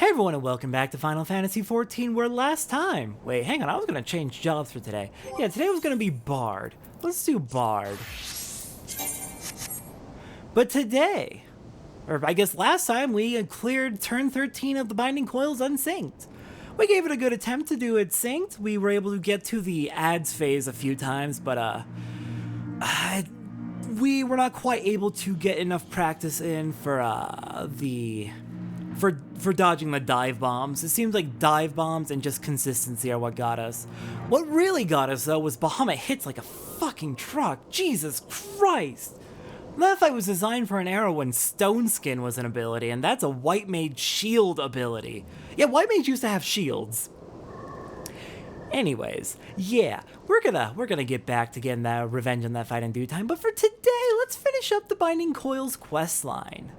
Hey everyone and welcome back to Final Fantasy XIV, where last time... Wait, hang on, I was going to change jobs for today. Yeah, today was going to be Bard. Let's do Bard. But today, or I guess last time, we cleared turn 13 of the Binding Coils unsynced. We gave it a good attempt to do it synced. We were able to get to the ads phase a few times, but we were not quite able to get enough practice in for for dodging the dive bombs. It seems like dive bombs and just consistency are what got us. What really got us, though, was Bahamut hits like a fucking truck. Jesus Christ! That fight was designed for an era when Stone Skin was an ability, and that's a White Mage shield ability. Yeah, White Mage used to have shields. Anyways, yeah, we're gonna get back to getting that revenge on that fight in due time, but for today, let's finish up the Binding Coils questline.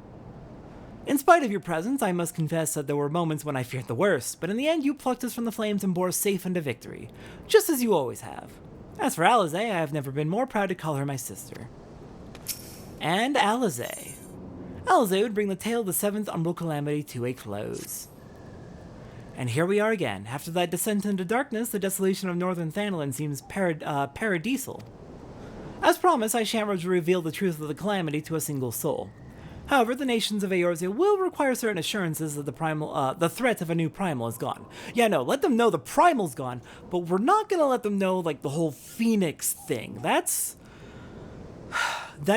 In spite of your presence, I must confess that there were moments when I feared the worst, but in the end you plucked us from the flames and bore us safe into victory, just as you always have. As for Alisaie, I have never been more proud to call her my sister. And Alisaie. Alisaie would bring the tale of the 7th Umbral Calamity to a close. And here we are again. After that descent into darkness, the desolation of Northern Thanalan seems paradisal. As promised, I shan't reveal the truth of the calamity to a single soul. However, the nations of Eorzea will require certain assurances that the threat of a new primal is gone. Yeah, no, let them know the primal's gone, but we're not gonna let them know, like, the whole Phoenix thing. That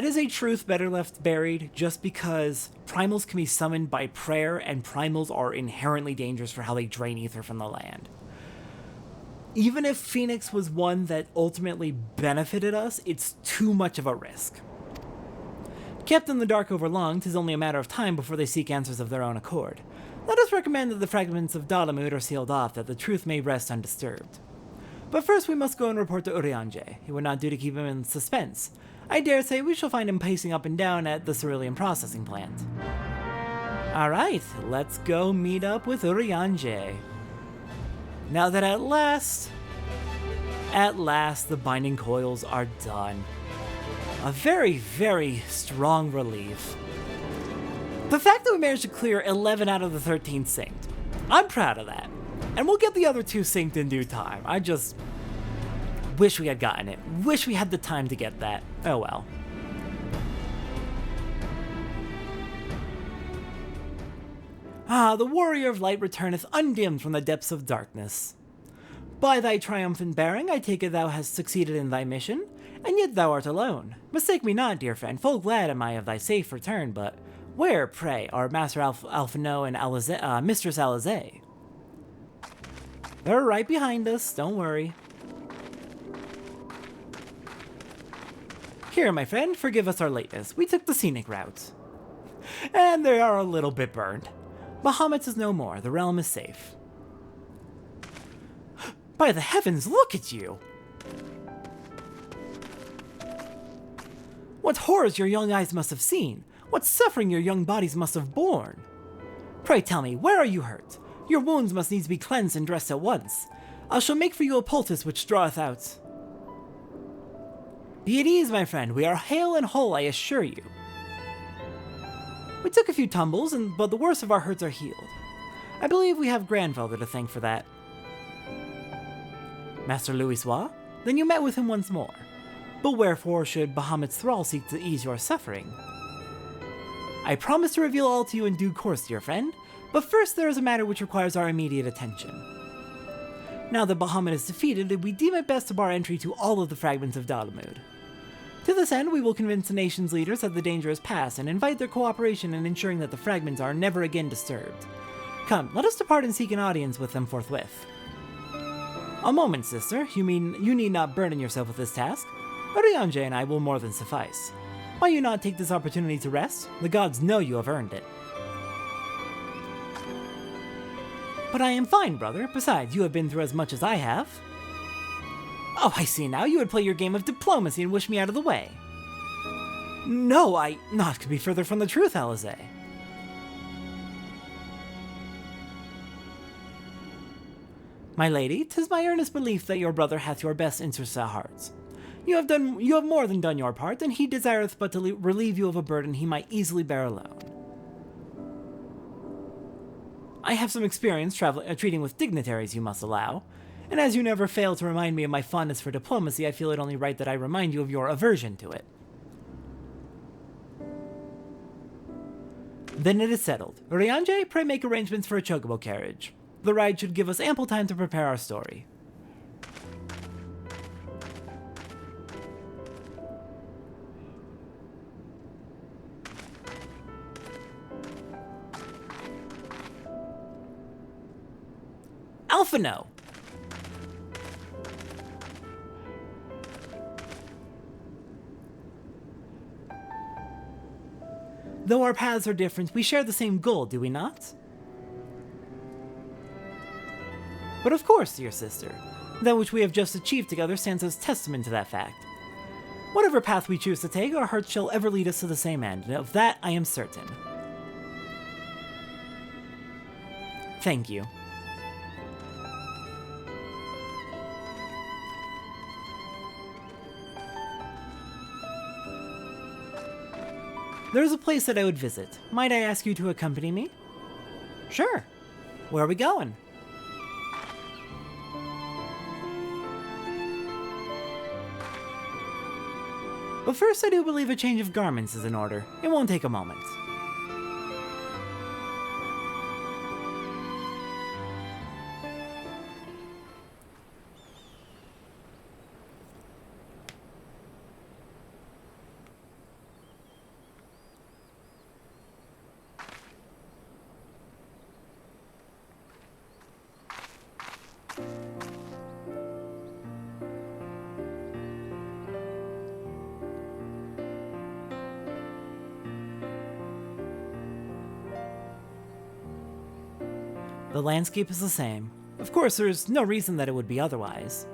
is a truth better left buried, just because primals can be summoned by prayer, and primals are inherently dangerous for how they drain ether from the land. Even if Phoenix was one that ultimately benefited us, it's too much of a risk. Kept in the dark over long, 'tis only a matter of time before they seek answers of their own accord. Let us recommend that the fragments of Bahamut are sealed off, that the truth may rest undisturbed. But first we must go and report to Urianger. It would not do to keep him in suspense. I dare say we shall find him pacing up and down at the cerulean processing plant. Alright, let's go meet up with Urianger. Now that at last, the Binding Coils are done. A very, very strong relief. The fact that we managed to clear 11 out of the 13 synced, I'm proud of that. And we'll get the other 2 synced in due time. I just wish we had gotten it. Wish we had the time to get that. Oh well. Ah, the warrior of light returneth undimmed from the depths of darkness. By thy triumphant bearing, I take it thou hast succeeded in thy mission, and yet thou art alone. Mistake me not, dear friend, full glad am I of thy safe return, but where, pray, are Master Alphino and Mistress Alisaie? They're right behind us, don't worry. Here, my friend, forgive us our lateness. We took the scenic route. And they are a little bit burned. Bahamut is no more, the realm is safe. By the heavens, look at you! What horrors your young eyes must have seen! What suffering your young bodies must have borne! Pray tell me, where are you hurt? Your wounds must needs be cleansed and dressed at once. I shall make for you a poultice which draweth out. Be at ease, my friend, we are hale and whole, I assure you. We took a few tumbles, but the worst of our hurts are healed. I believe we have grandfather to thank for that. Master Louisoix? Then you met with him once more. But wherefore should Bahamut's thrall seek to ease your suffering? I promise to reveal all to you in due course, dear friend, but first there is a matter which requires our immediate attention. Now that Bahamut is defeated, we deem it best to bar entry to all of the fragments of Bahamut. To this end, we will convince the nation's leaders that the danger is past and invite their cooperation in ensuring that the fragments are never again disturbed. Come, let us depart and seek an audience with them forthwith. A moment, sister. You mean you need not burden yourself with this task? Urianger and I will more than suffice. Why you not take this opportunity to rest? The gods know you have earned it. But I am fine, brother. Besides, you have been through as much as I have. Oh, I see now. You would play your game of diplomacy and wish me out of the way. No, Naught could be further from the truth, Alisaie. My lady, 'tis my earnest belief that your brother hath your best interests at heart. You have more than done your part, and he desireth but to relieve you of a burden he might easily bear alone. I have some experience treating with dignitaries, you must allow, and as you never fail to remind me of my fondness for diplomacy, I feel it only right that I remind you of your aversion to it. Then it is settled. Ryanje, pray make arrangements for a chocobo carriage. The ride should give us ample time to prepare our story. Alphino! Though our paths are different, we share the same goal, do we not? But of course, dear sister. That which we have just achieved together stands as testament to that fact. Whatever path we choose to take, our hearts shall ever lead us to the same end, and of that I am certain. Thank you. There is a place that I would visit. Might I ask you to accompany me? Sure. Where are we going? But first I do believe a change of garments is in order. It won't take a moment. The landscape is the same. Of course, there's no reason that it would be otherwise.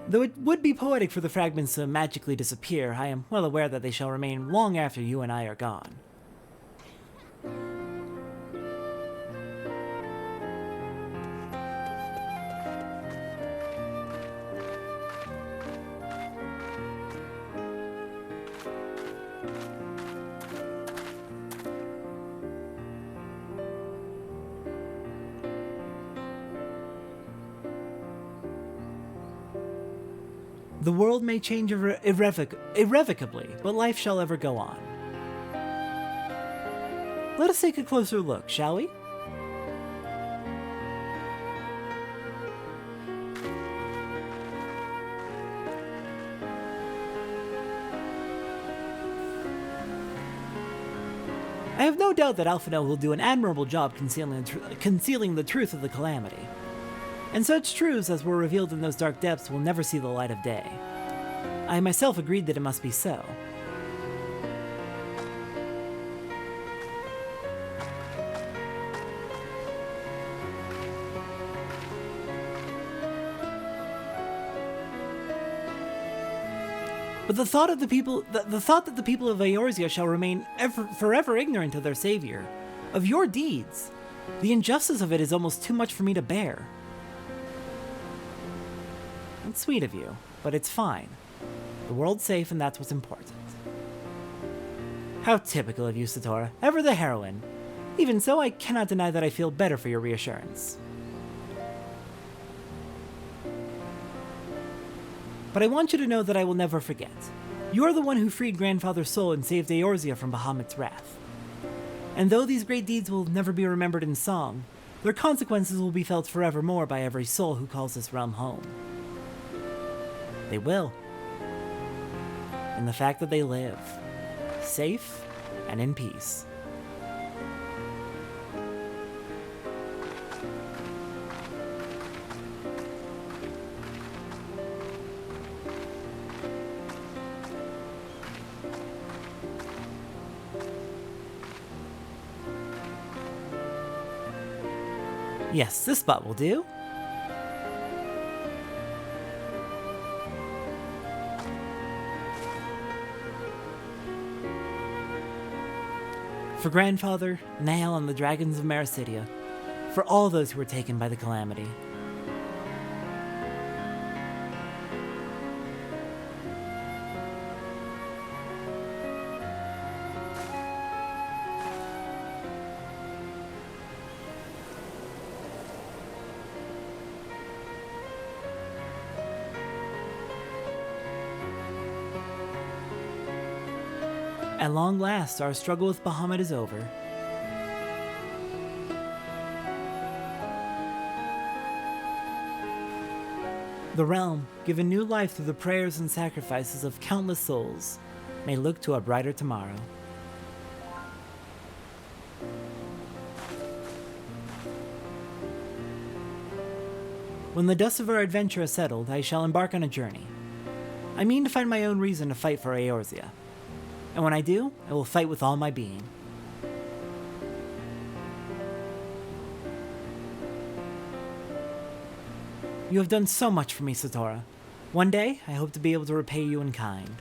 Though it would be poetic for the fragments to magically disappear, I am well aware that they shall remain long after you and I are gone. The world may change irrevocably, but life shall ever go on. Let us take a closer look, shall we? I have no doubt that Alphino will do an admirable job concealing the truth of the calamity. And such truths as were revealed in those dark depths will never see the light of day. I myself agreed that it must be so. But the thought that the people of Eorzea shall remain forever ignorant of their savior, of your deeds, the injustice of it is almost too much for me to bear. It's sweet of you, but it's fine. The world's safe, and that's what's important. How typical of you, Satora. Ever the heroine. Even so, I cannot deny that I feel better for your reassurance. But I want you to know that I will never forget. You are the one who freed Grandfather's soul and saved Eorzea from Bahamut's wrath. And though these great deeds will never be remembered in song, their consequences will be felt forevermore by every soul who calls this realm home. They will. In the fact that they live, safe and in peace. Yes, this spot will do. For Grandfather, Nael, and the Dragons of Mericidia, for all those who were taken by the calamity. At long last, our struggle with Bahamut is over. The realm, given new life through the prayers and sacrifices of countless souls, may look to a brighter tomorrow. When the dust of our adventure is settled, I shall embark on a journey. I mean to find my own reason to fight for Eorzea. And when I do, I will fight with all my being. You have done so much for me, Satora. One day, I hope to be able to repay you in kind.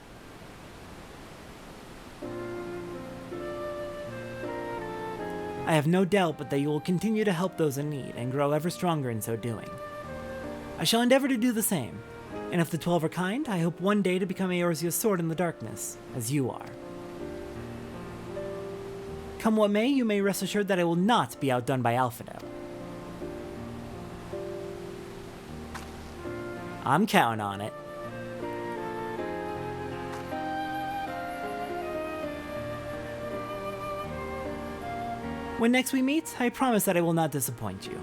I have no doubt but that you will continue to help those in need and grow ever stronger in so doing. I shall endeavor to do the same, and if the 12 are kind, I hope one day to become Eorzea's sword in the darkness, as you are. Come what may, you may rest assured that I will not be outdone by Alphadow. I'm counting on it. When next we meet, I promise that I will not disappoint you.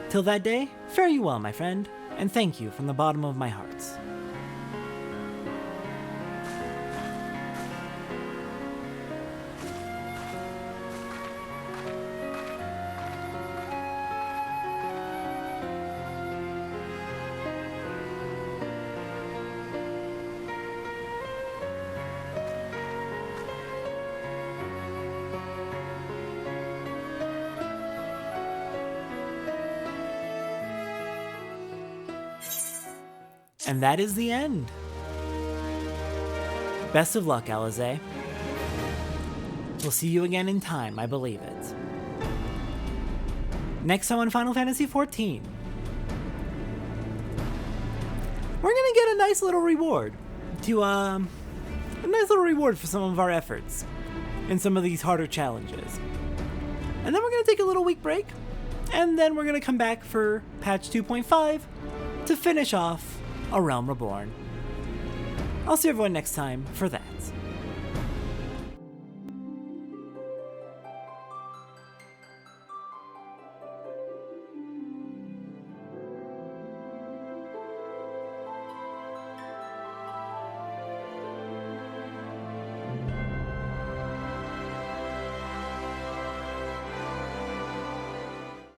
Till that day, fare you well, my friend, and thank you from the bottom of my heart. And that is the end. Best of luck, Alisaie. We'll see you again in time, I believe it. Next time on Final Fantasy XIV, we're gonna get a nice little reward for some of our efforts in some of these harder challenges. And then we're gonna take a little week break, and then we're gonna come back for patch 2.5 to finish off A Realm Reborn. I'll see everyone next time for that.